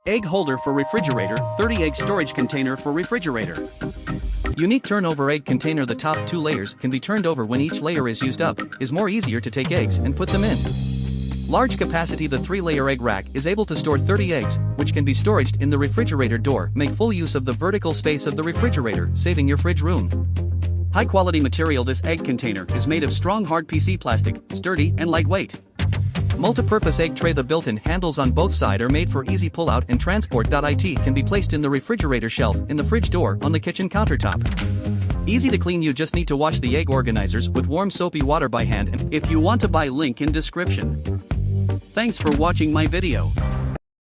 Egg holder for refrigerator, 30 egg storage container for refrigerator. Unique turnover egg container. The top 2 layers can be turned over when each layer is used up, is more easier to take eggs and put them in. Large capacity. The 3-layer egg rack is able to store 30 eggs, which can be stored in the refrigerator door. Make full use of the vertical space of the refrigerator, saving your fridge room. High quality material. This egg container is made of strong hard PC plastic, sturdy and lightweight. Multi-purpose egg tray. The built-in handles on both sides are made for easy pull-out and transport. It can be placed in the refrigerator shelf, in the fridge door, on the kitchen countertop. Easy to clean. You just need to wash the egg organizers with warm soapy water by hand. And if you want to buy, link in description. Thanks for watching my video.